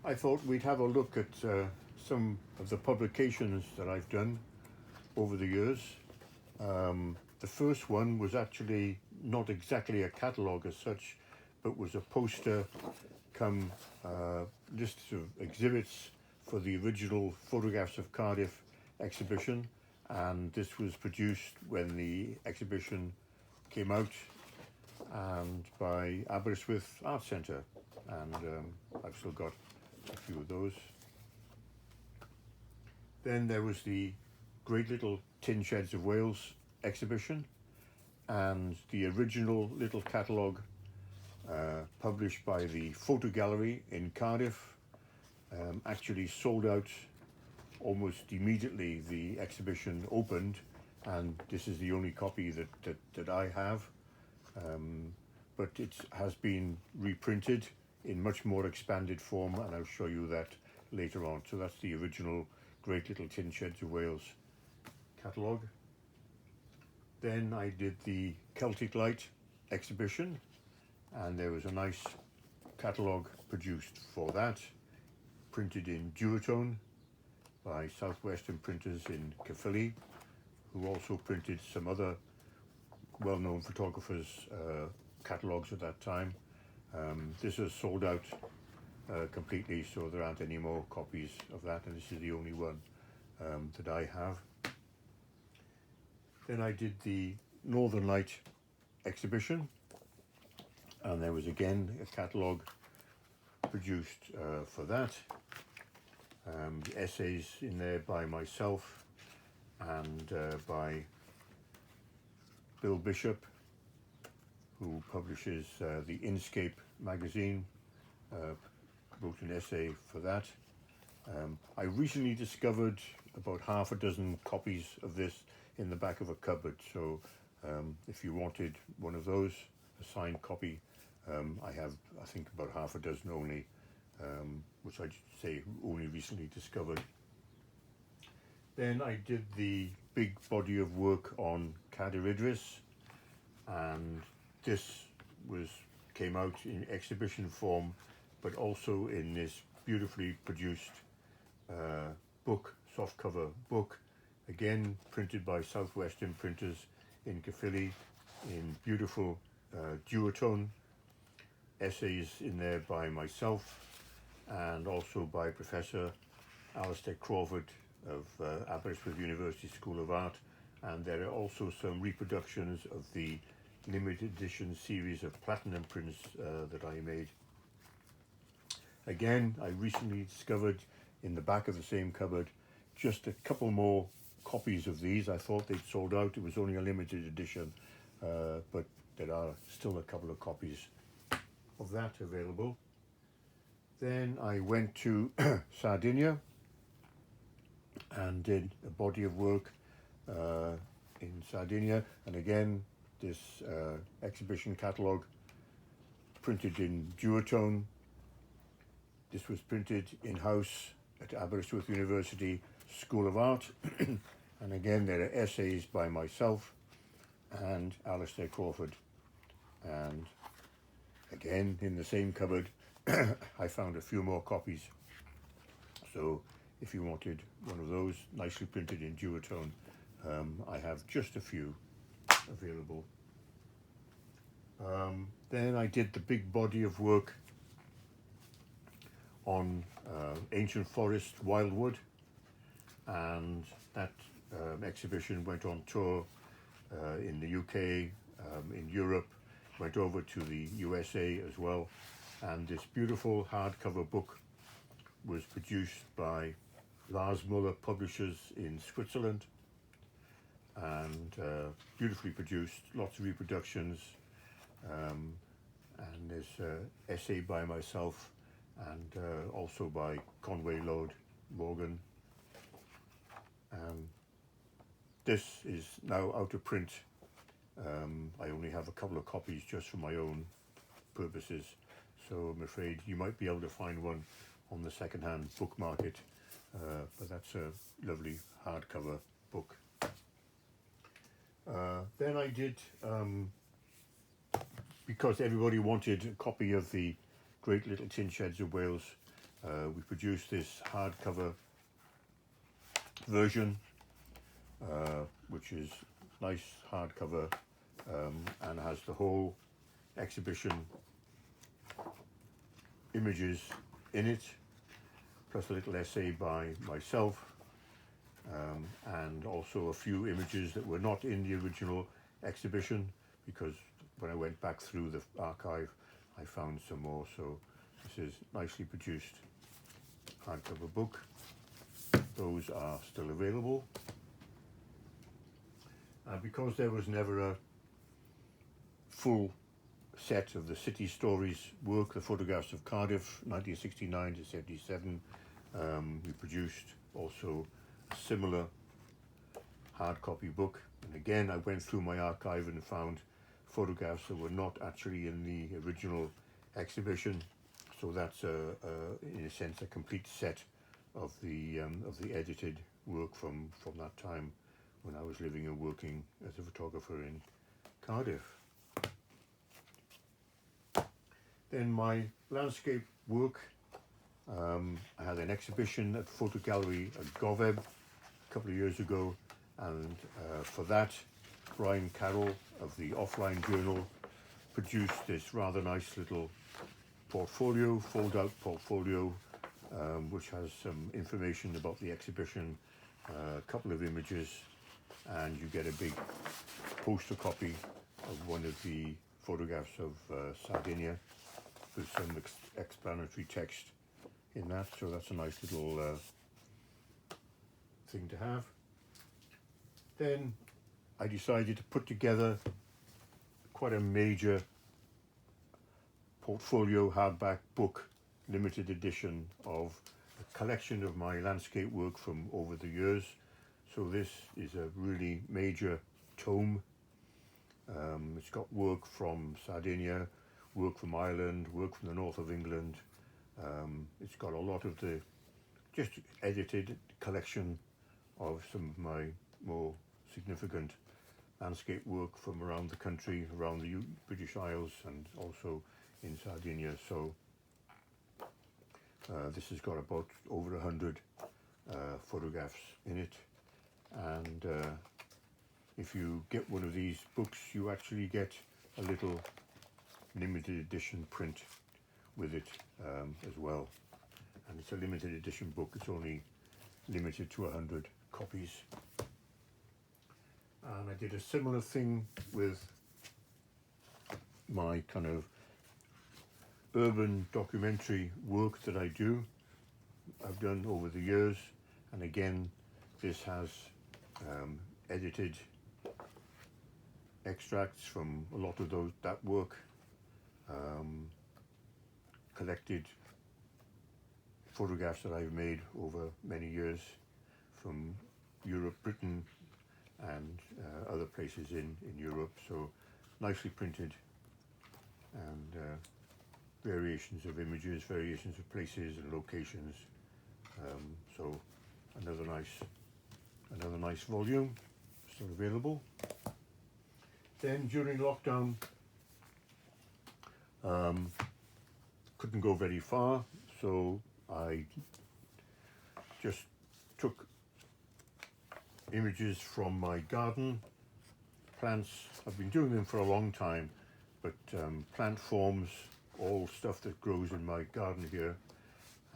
I thought we'd have a look at some of the publications that I've done over the years. The first one was actually not exactly a catalogue as such, but was a poster come list of exhibits for the original Photographs of Cardiff exhibition, and this was produced when the exhibition came out and by Aberystwyth Art Centre, and I've still got a few of those. Then there was the Great Little Tin Sheds of Wales exhibition, and the original little catalogue published by the Photo Gallery in Cardiff actually sold out almost immediately the exhibition opened, and this is the only copy that I have, but it has been reprinted in much more expanded form, and I'll show you that later on. So that's the original Great Little Tin Sheds of Wales catalogue. Then I did the Celtic Light exhibition, and there was a nice catalogue produced for that, printed in duotone by Southwestern Printers in Caerphilly, who also printed some other well-known photographers' catalogues at that time. This was sold out completely, so there aren't any more copies of that, and this is the only one that I have. Then I did the Northern Light exhibition, and there was again a catalogue produced for that. Essays in there by myself and by Bill Bishop, who publishes the Inscape magazine, wrote an essay for that. I recently discovered about half a dozen copies of this in the back of a cupboard, so if you wanted one of those, a signed copy, I have, I think, about half a dozen only, which I say only recently discovered. Then I did the big body of work on Cadir Idris, and this came out in exhibition form, but also in this beautifully produced book, softcover book, again printed by Southwestern Printers in Caerphilly in beautiful duotone, essays in there by myself and also by Professor Alistair Crawford of Aberystwyth University School of Art, and there are also some reproductions of the limited edition series of platinum prints that I made. Again, I recently discovered in the back of the same cupboard just a couple more copies of these. I thought they'd sold out, it was only a limited edition, but there are still a couple of copies of that available. Then I went to Sardinia and did a body of work in Sardinia, and again this exhibition catalogue printed in duotone. This was printed in-house at Aberystwyth University School of Art, and again there are essays by myself and Alistair Crawford, and again in the same cupboard I found a few more copies, so if you wanted one of those nicely printed in duotone, I have just a few available. Then I did the big body of work on ancient forest wildwood, and that exhibition went on tour in the UK, in Europe, went over to the USA as well, and this beautiful hardcover book was produced by Lars Muller Publishers in Switzerland, and beautifully produced, lots of reproductions, and there's an essay by myself and also by Conway Lode Morgan. This is now out of print. I only have a couple of copies just for my own purposes, so I'm afraid you might be able to find one on the second-hand book market, but that's a lovely hardcover book. Then I did, because everybody wanted a copy of the Great Little Tin Sheds of Wales we produced this hardcover version, which is nice hardcover, and has the whole exhibition images in it, plus a little essay by myself, and also a few images that were not in the original exhibition, because when I went back through the archive I found some more. So this is nicely produced hardcover book. Those are still available, and because there was never a full set of the City Stories work, the photographs of Cardiff 1969 to 77, we produced also a similar hard copy book. And again, I went through my archive and found photographs that were not actually in the original exhibition. So that's in a sense a complete set of the edited work from that time when I was living and working as a photographer in Cardiff. Then my landscape work, I had an exhibition at Photo Gallery at Goveb a couple of years ago, and for that Brian Carroll of the Offline Journal produced this rather nice little portfolio, fold-out portfolio, which has some information about the exhibition, a couple of images, and you get a big poster copy of one of the photographs of Sardinia with some explanatory text in that. So that's a nice little thing to have. Then I decided to put together quite a major portfolio hardback book, limited edition of a collection of my landscape work from over the years. So this is a really major tome. It's got work from Sardinia, work from Ireland, work from the north of England. It's got a lot of the just edited collection of some of my more significant landscape work from around the country, around the British Isles, and also in Sardinia. So this has got about over 100 photographs in it, and if you get one of these books, you actually get a little limited edition print with it as well. And it's a limited edition book. It's only limited to 100 copies. And I did a similar thing with my kind of urban documentary work that I've done over the years. And again, this has edited extracts from a lot of that work, collected photographs that I've made over many years from Europe, Britain, and other places in Europe. So nicely printed, and variations of images, variations of places and locations. So another nice volume, still available. Then during lockdown, couldn't go very far, so I just took images from my garden, plants. I've been doing them for a long time, but plant forms, all stuff that grows in my garden here.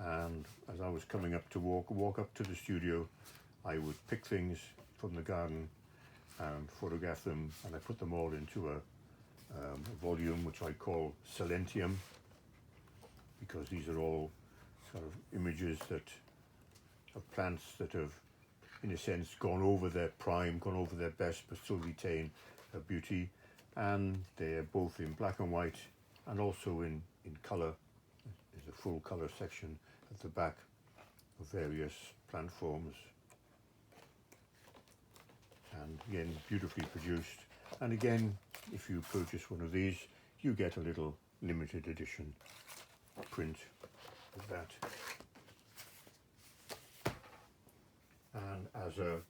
And as I was coming up to walk up to the studio, I would pick things from the garden and photograph them, and I put them all into a volume which I call Silentium, because these are all sort of images of plants that have, in a sense, gone over their prime, gone over their best, but still retain their beauty. And they're both in black and white and also in colour. There's a full colour section at the back of various plant forms. And again, beautifully produced. And again, if you purchase one of these, you get a little limited edition print of that. And as a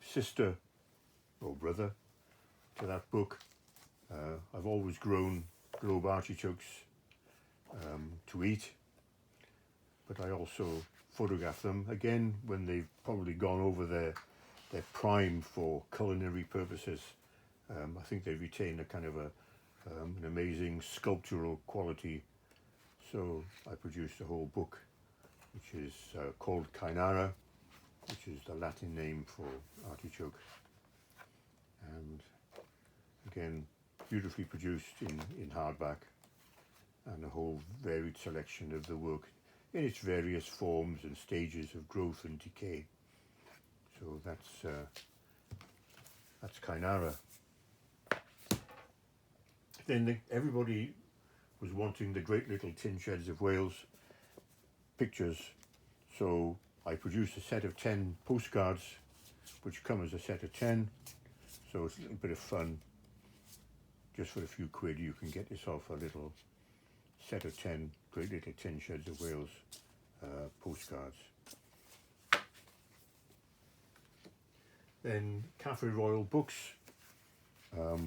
sister or brother to that book, I've always grown globe artichokes to eat, but I also photograph them again when they've probably gone over their prime for culinary purposes. I think they retain a kind of an amazing sculptural quality. So I produced a whole book, which is called Kainara, which is the Latin name for artichoke. And again, beautifully produced in hardback, and a whole varied selection of the work in its various forms and stages of growth and decay. So that's Kainara. Then everybody was wanting the Great Little Tin Sheds of Wales pictures, so I produced a set of 10 postcards, which come as a set of 10. So it's a little bit of fun. Just for a few quid, you can get yourself a little set of 10 Great Little Tin Sheds of Wales postcards. Then Cafe Royal Books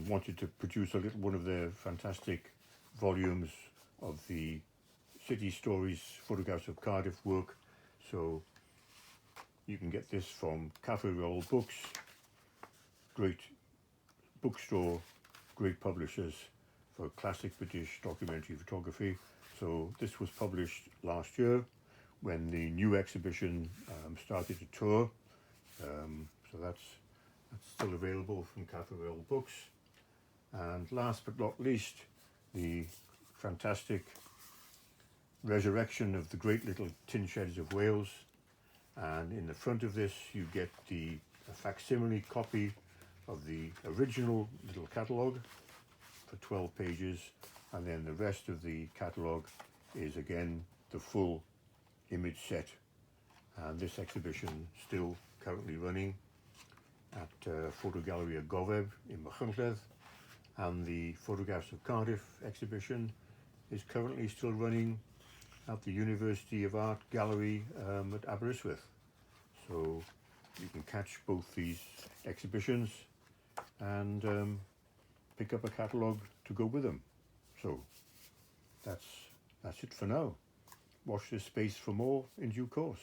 wanted to produce a little one of their fantastic volumes of the City Stories Photographs of Cardiff work. So you can get this from Cafe Royal Books, great bookstore, great publishers for classic British documentary photography. So this was published last year when the new exhibition started to tour. So that's still available from Cafe Royal Books. And last but not least, the fantastic resurrection of the Great Little Tin Sheds of Wales. And in the front of this you get a facsimile copy of the original little catalogue for 12 pages, and then the rest of the catalogue is again the full image set. And this exhibition still currently running at Photo Gallery at Gofeb in Machynlleth, and the Photographs of Cardiff exhibition is currently still running at the University of Art Gallery at Aberystwyth. So you can catch both these exhibitions and pick up a catalogue to go with them. So that's it for now. Watch this space for more in due course.